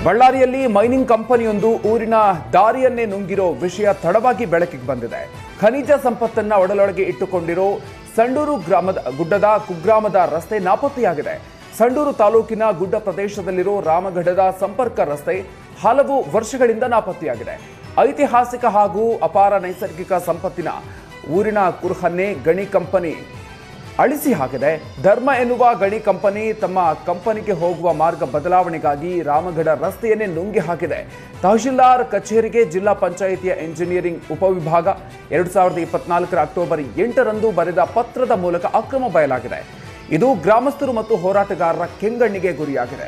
ಬಳ್ಳಾರಿಯಲ್ಲಿ ಮೈನಿಂಗ್ ಕಂಪನಿಯೊಂದು ಊರಿನ ದಾರಿಯನ್ನೇ ನುಂಗಿರೋ ವಿಷಯ ತಡವಾಗಿ ಬೆಳಕಿಗೆ ಬಂದಿದೆ. ಖನಿಜ ಸಂಪತ್ತನ್ನ ಒಡಲೊಳಗೆ ಇಟ್ಟುಕೊಂಡಿರೋ ಸಂಡೂರು ಗುಡ್ಡದ ಕುಗ್ರಾಮದ ರಸ್ತೆ ನಾಪತ್ತೆಯಾಗಿದೆ. ಸಂಡೂರು ತಾಲೂಕಿನ ಗುಡ್ಡ ಪ್ರದೇಶದಲ್ಲಿರೋ ರಾಮಗಢದ ಸಂಪರ್ಕ ರಸ್ತೆ ಹಲವು ವರ್ಷಗಳಿಂದ ನಾಪತ್ತೆಯಾಗಿದೆ. ಐತಿಹಾಸಿಕ ಹಾಗೂ ಅಪಾರ ನೈಸರ್ಗಿಕ ಸಂಪತ್ತಿನ ಊರಿನ ಕುರುಹನ್ನೇ ಗಣಿ ಕಂಪನಿ ಅಳಿಸಿ ಹಾಕಿದೆ. ಧರ್ಮ ಎನ್ನುವ ಗಣಿ ಕಂಪನಿ ತಮ್ಮ ಕಂಪನಿಗೆ ಹೋಗುವ ಮಾರ್ಗ ಬದಲಾವಣೆಗಾಗಿ ರಾಮಗಢ ರಸ್ತೆಯನ್ನೇ ನುಂಗಿ ಹಾಕಿದೆ. ತಹಶೀಲ್ದಾರ್ ಕಚೇರಿಗೆ ಜಿಲ್ಲಾ ಪಂಚಾಯಿತಿಯ ಇಂಜಿನಿಯರಿಂಗ್ ಉಪವಿಭಾಗ 2024 ಅಕ್ಟೋಬರ್ 8ರಂದು ಬರೆದ ಪತ್ರದ ಮೂಲಕ ಅಕ್ರಮ ಬಯಲಾಗಿದೆ. ಇದು ಗ್ರಾಮಸ್ಥರು ಮತ್ತು ಹೋರಾಟಗಾರರ ಕೆಂಗಣ್ಣಿಗೆ ಗುರಿಯಾಗಿದೆ.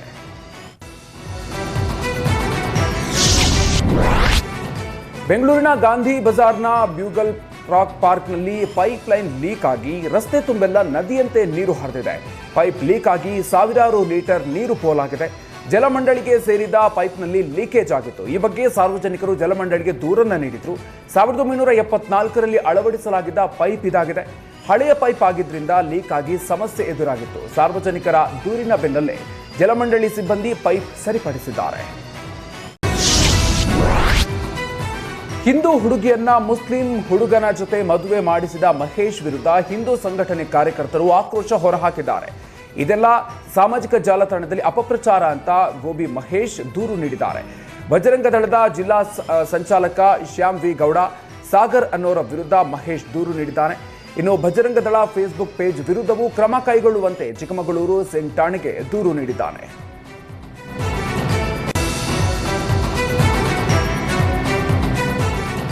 ಬೆಂಗಳೂರಿನ ಗಾಂಧಿ ಬಜಾರ್ನ ಬ್ಯೂಗಲ್ ರಾಕ್ ಪಾರ್ಕ್ನಲ್ಲಿ ಪೈಪ್ ಲೈನ್ ಲೀಕ್ ಆಗಿ ರಸ್ತೆ ತುಂಬೆಲ್ಲ ನದಿಯಂತೆ ನೀರು ಹರಿದಿದೆ. ಪೈಪ್ ಲೀಕ್ ಆಗಿ ಸಾವಿರಾರು ಲೀಟರ್ ನೀರು ಪೋಲಾಗಿದೆ. ಜಲಮಂಡಳಿಗೆ ಸೇರಿದ ಪೈಪ್ನಲ್ಲಿ ಲೀಕೇಜ್ ಆಗಿತ್ತು. ಈ ಬಗ್ಗೆ ಸಾರ್ವಜನಿಕರು ಜಲಮಂಡಳಿಗೆ ದೂರನ್ನ ನೀಡಿದ್ರು. 1974ರಲ್ಲಿ ಅಳವಡಿಸಲಾಗಿದ್ದ ಪೈಪ್ ಇದಾಗಿದೆ. ಹಳೆಯ ಪೈಪ್ ಆಗಿದ್ರಿಂದ ಲೀಕ್ ಆಗಿ ಸಮಸ್ಯೆ ಎದುರಾಗಿತ್ತು. ಸಾರ್ವಜನಿಕರ ದೂರಿನ ಬೆನ್ನಲ್ಲೇ ಜಲಮಂಡಳಿ ಸಿಬ್ಬಂದಿ ಪೈಪ್ ಸರಿಪಡಿಸಿದ್ದಾರೆ. ಹಿಂದೂ ಹುಡುಗಿಯನ್ನ ಮುಸ್ಲಿಂ ಹುಡುಗನ ಜೊತೆ ಮದುವೆ ಮಾಡಿಸಿದ ಮಹೇಶ್ ವಿರುದ್ಧ ಹಿಂದೂ ಸಂಘಟನೆ ಕಾರ್ಯಕರ್ತರು ಆಕ್ರೋಶ ಹೊರಹಾಕಿದ್ದಾರೆ. ಇದೆಲ್ಲ ಸಾಮಾಜಿಕ ಜಾಲತಾಣದಲ್ಲಿ ಅಪಪ್ರಚಾರ ಅಂತ ಗೋಬಿ ಮಹೇಶ್ ದೂರು ನೀಡಿದ್ದಾರೆ. ಬಜರಂಗ ದಳದ ಜಿಲ್ಲಾ ಸಂಚಾಲಕ ಶ್ಯಾಮ್ ವಿ ಗೌಡ ಸಾಗರ್ ಅನ್ನೋರ ವಿರುದ್ಧ ಮಹೇಶ್ ದೂರು ನೀಡಿದ್ದಾನೆ. ಇನ್ನು ಬಜರಂಗ ದಳ ಫೇಸ್ಬುಕ್ ಪೇಜ್ ವಿರುದ್ಧವೂ ಕ್ರಮ ಕೈಗೊಳ್ಳುವಂತೆ ಚಿಕ್ಕಮಗಳೂರು ಸಿಂಗ್ ಠಾಣೆಗೆ ದೂರು ನೀಡಿದ್ದಾನೆ.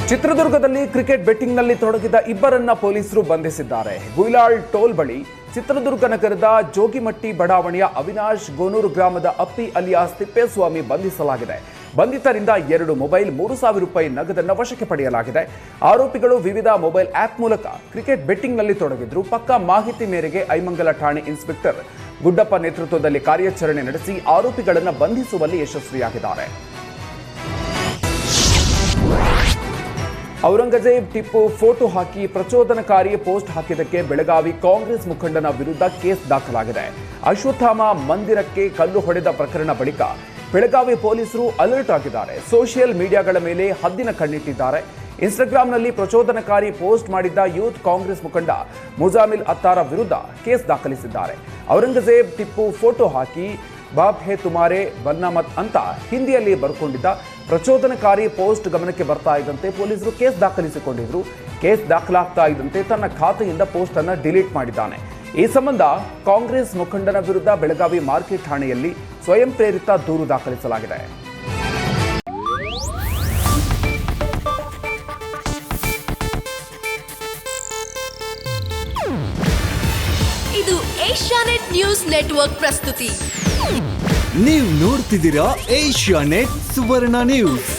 ಚಿತ್ರದುರ್ಗದಲ್ಲಿ ಕ್ರಿಕೆಟ್ ಬೆಟ್ಟಿಂಗ್ನಲ್ಲಿ ತೊಡಗಿದ ಇಬ್ಬರನ್ನ ಪೊಲೀಸರು ಬಂಧಿಸಿದ್ದಾರೆ. ಗುಯಿಲಾಳ್ ಟೋಲ್ ಬಳಿ ಚಿತ್ರದುರ್ಗ ನಗರದ ಜೋಗಿಮಟ್ಟಿ ಬಡಾವಣೆಯ ಅವಿನಾಶ್ ಗೋನೂರು ಗ್ರಾಮದ ಅಪ್ಪಿ ಅಲಿಯಾಸ್ ತಿಪ್ಪೇಸ್ವಾಮಿ ಬಂಧಿಸಲಾಗಿದೆ. ಬಂಧಿತರಿಂದ 2 ಮೊಬೈಲ್, 3,000 ರೂಪಾಯಿ ನಗದನ್ನು ವಶಕ್ಕೆ ಪಡೆಯಲಾಗಿದೆ. ಆರೋಪಿಗಳು ವಿವಿಧ ಮೊಬೈಲ್ ಆಪ್ ಮೂಲಕ ಕ್ರಿಕೆಟ್ ಬೆಟ್ಟಿಂಗ್ನಲ್ಲಿ ತೊಡಗಿದ್ರು. ಪಕ್ಕಾ ಮಾಹಿತಿ ಮೇರೆಗೆ ಐಮಂಗಲ ಠಾಣೆ ಇನ್ಸ್ಪೆಕ್ಟರ್ ಗುಡ್ಡಪ್ಪ ನೇತೃತ್ವದಲ್ಲಿ ಕಾರ್ಯಾಚರಣೆ ನಡೆಸಿ ಆರೋಪಿಗಳನ್ನು ಬಂಧಿಸುವಲ್ಲಿ ಯಶಸ್ವಿಯಾಗಿದ್ದಾರೆ. ಔರಂಗಜೇಬ್ ಟಿಪ್ಪು ಫೋಟೋ ಹಾಕಿ ಪ್ರಚೋದನಕಾರಿ ಪೋಸ್ಟ್ ಹಾಕಿದ್ದಕ್ಕೆ ಬೆಳಗಾವಿ ಕಾಂಗ್ರೆಸ್ ಮುಖಂಡನ ವಿರುದ್ಧ ಕೇಸ್ ದಾಖಲಾಗಿದೆ. ಅಶ್ವತ್ಥಾಮ ಮಂದಿರಕ್ಕೆ ಕಲ್ಲು ಹೊಡೆದ ಪ್ರಕರಣ ಬಳಿಕ ಬೆಳಗಾವಿ ಪೊಲೀಸರು ಅಲರ್ಟ್ ಆಗಿದ್ದಾರೆ. ಸೋಷಿಯಲ್ ಮೀಡಿಯಾಗಳ ಮೇಲೆ ಹದ್ದಿನ ಕಣ್ಣಿಟ್ಟಿದ್ದಾರೆ. ಇನ್ಸ್ಟಾಗ್ರಾಂನಲ್ಲಿ ಪ್ರಚೋದನಕಾರಿ ಪೋಸ್ಟ್ ಮಾಡಿದ್ದ ಯೂತ್ ಕಾಂಗ್ರೆಸ್ ಮುಖಂಡ ಮುಜಾಮಿಲ್ ಅತ್ತಾರ ವಿರುದ್ಧ ಕೇಸ್ ದಾಖಲಿಸಿದ್ದಾರೆ. ಔರಂಗಜೇಬ್ ಟಿಪ್ಪು ಫೋಟೋ ಹಾಕಿ ಬಾಪ್ ಹೇ ತುಮಾರೆ ಬನ್ನಮತ್ ಅಂತ ಹಿಂದಿಯಲ್ಲಿ ಬರ್ಕೊಂಡಿದ್ದ ಪ್ರಚೋದನಕಾರಿ ಪೋಸ್ಟ್ ಗಮನಕ್ಕೆ ಬರ್ತಾ ಇದ್ದಂತೆ ಪೊಲೀಸರು ಕೇಸ್ ದಾಖಲಿಸಿಕೊಂಡಿದ್ರು. ಕೇಸ್ ದಾಖಲಾಗ್ತಾ ಇದ್ದಂತೆ ತನ್ನ ಖಾತೆಯಿಂದ ಪೋಸ್ಟ್ ಅನ್ನು ಡಿಲೀಟ್ ಮಾಡಿದ್ದಾನೆ. ಈ ಸಂಬಂಧ ಕಾಂಗ್ರೆಸ್ ಮುಖಂಡನ ವಿರುದ್ಧ ಬೆಳಗಾವಿ ಮಾರ್ಕೆಟ್ ಠಾಣೆಯಲ್ಲಿ ಸ್ವಯಂ ಪ್ರೇರಿತ ದೂರು ದಾಖಲಿಸಲಾಗಿದೆ. ಇದು ಏಷ್ಯಾನೆಟ್ ನ್ಯೂಸ್ ನೆಟ್ವರ್ಕ್ ಪ್ರಸ್ತುತಿ. ನೀವು ನೋಡ್ತಿದ್ದೀರಾ ಏಷ್ಯಾನೆಟ್ ಸುವರ್ಣ ನ್ಯೂಸ್.